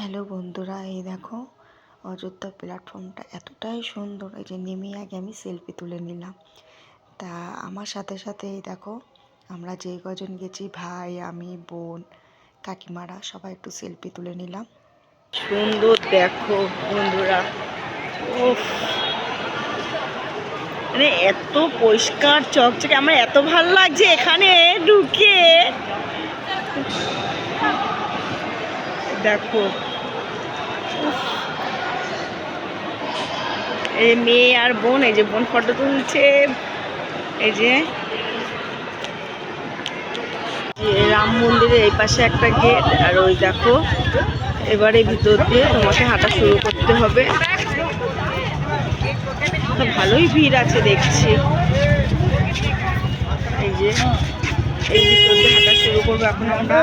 Hello বন্ধুরা, এই দেখো অযোধ্যা প্ল্যাটফর্মটা এতটাই সুন্দর। এই যে নেমে আগে আমি সেলফি তুলে নিলাম। তা আমার সাথে সাথে এই দেখো আমরা যেই কজন গেছি, ভাই, আমি, বোন, কাকিমারা সবাই একটু সেলফি তুলে নিলাম। সুন্দর দেখো বন্ধুরা, উফ, মানে এত পরিষ্কার চকচকে, আমার এত ভালো লাগছে এখানে ঢুকে। দেখো এই মেয়ে আর বোন, এই যে বোন ফটো তুলছে। এই যে রাম মন্দিরের এই পাশে একটা গেট, আর ওই দেখো এবারে ভিতর দিয়ে তোমাকে হাঁটা শুরু করতে হবে। ভালোই ভিড় আছে দেখছি। এই যে এই ভিতর দিয়ে হাঁটা শুরু করবো এখন আমরা।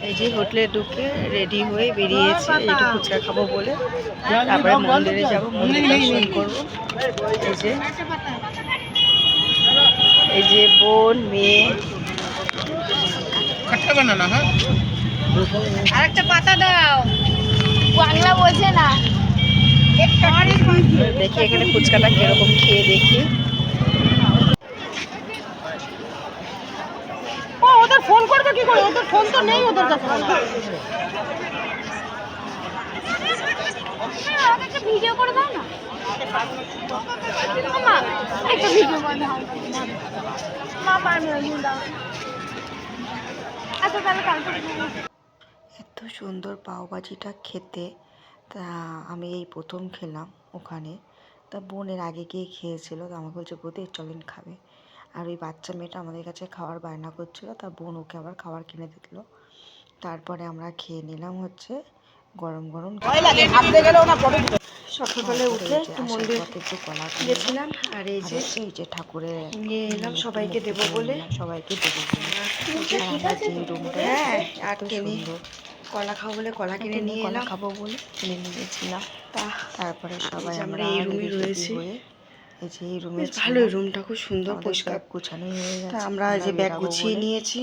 এই যে হোটেলে ঢুকে রেডি হয়ে বেরিয়েছে, একটু ফুচকা খাবো বলে। তারপরে মন্দিরে যাবো, মন্দির দর্শন করবো। এই যে বোন, মেয়ে, আরেকটা পাতা দাও, বাংলা বোঝে না। দেখি এখানে ফুচকাটা কিরকম খেয়ে দেখি। ওদের ফোন করবে কি করে? ওদের ফোন তো নেই ওদের কাছে। একটা ভিডিও করে দাও না। মা একটা ভিডিও করে দাও। মা পারবে না, দাও। আচ্ছা তাহলে কালকে এত সুন্দর পাওভাজিটা খেতে, তা আমি এই প্রথম খেলাম ওখানে। তা বোনের আগে গিয়ে খেয়েছিল, তো আমাকে বলছে বৌদি চলেন খাবে। আর ওই বাচ্চা মেয়েটা আমাদের কাছে খাওয়ার বায়না করছিল, তা বোন ওকে আবার খাবার কিনে দিল। তারপরে আমরা খেয়ে নিলাম হচ্ছে গরম গরম। সকালবেলা উঠে একটু মন্দির গেছিলাম, আর এই যে ঠাকুরের নিয়ে এলাম সবাইকে দেবো বলে। সবাইকে দেবো বলে আমরা যে রুমটা, হ্যাঁ, আর কিনে কলা খাবো বলে কলা কিনে নিয়ে এলাম, খাবো বলে কিনে নিয়েছিলাম। তারপরে সবাই আমরা এই রুমে রয়েছি। এই যে এই রুমে ভালো, রুমটা খুব সুন্দর, পরিষ্কার গোছানো হয়ে গেছে। তা আমরা যে ব্যাগ গুছিয়ে নিয়েছি,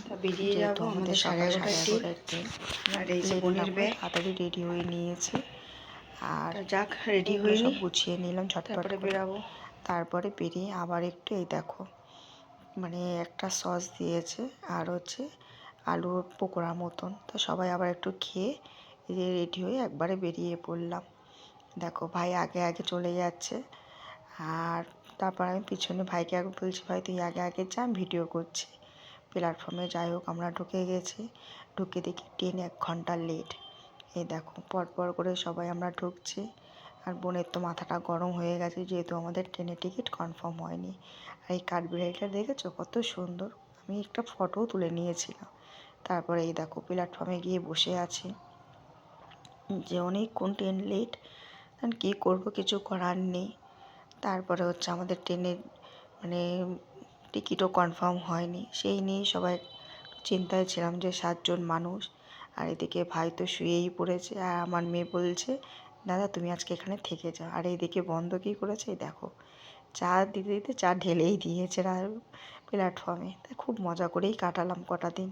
তা বেরিয়ে যাবো। আমাদের 11:30 ট্রেন। আর এই যে বোনের ব্যাগ তাড়াতাড়ি রেডি হয়ে নিয়েছি। আর যাক, রেডি হয়ে সব গুছিয়ে নিলাম ঝটপট করে বেরাবো। তারপরে বেরিয়ে আবার একটু এই দেখো মানে একটা সস দিয়েছে আর হচ্ছে আলুর পকোড়া মতন। তো সবাই আবার একটু খেয়ে রেডি হয়ে একবারে বেরিয়ে পড়লাম। দেখো ভাই আগে আগে চলে যাচ্ছে, আর তারপর আমি পিছনে ভাইকে আগে বলছি, ভাই তুই আগে আগে যা, আমি ভিডিও করছি প্ল্যাটফর্মে। যাই হোক আমরা ঢুকে গেছি, ঢুকে দেখি ট্রেন 1 ঘন্টা লেট। এই দেখো পরপর করে সবাই আমরা ঢুকছি। আর বোনের তো মাথাটা গরম হয়ে গেছে, যেহেতু আমাদের ট্রেনের টিকিট কনফার্ম হয়নি। আর এই কাঠবিড়ালিটা দেখেছো কত সুন্দর, আমি একটা ফটোও তুলে নিয়েছিলাম। তারপরে এই দেখো প্ল্যাটফর্মে গিয়ে বসে আছি, যে অনেকক্ষণ ট্রেন লেট, কী করবো, কিছু করার নেই। তারপরে হচ্ছে আমাদের ট্রেনের মানে টিকিটও কনফার্ম হয়নি, সেই নিয়েই সবাই চিন্তায় ছিলাম যে 7 জন মানুষ। আর এদিকে ভাই তো শুয়েই পড়েছে, আর আমার মেয়ে বলছে দাদা তুমি আজকে এখানে থেকে যাও। আর এইদিকে বন্ধ কী করেছে, দেখো চা দিতে দিতে চা ঢেলেই দিয়েছে প্ল্যাটফর্মে। তাই খুব মজা করেই কাটালাম কটা দিন।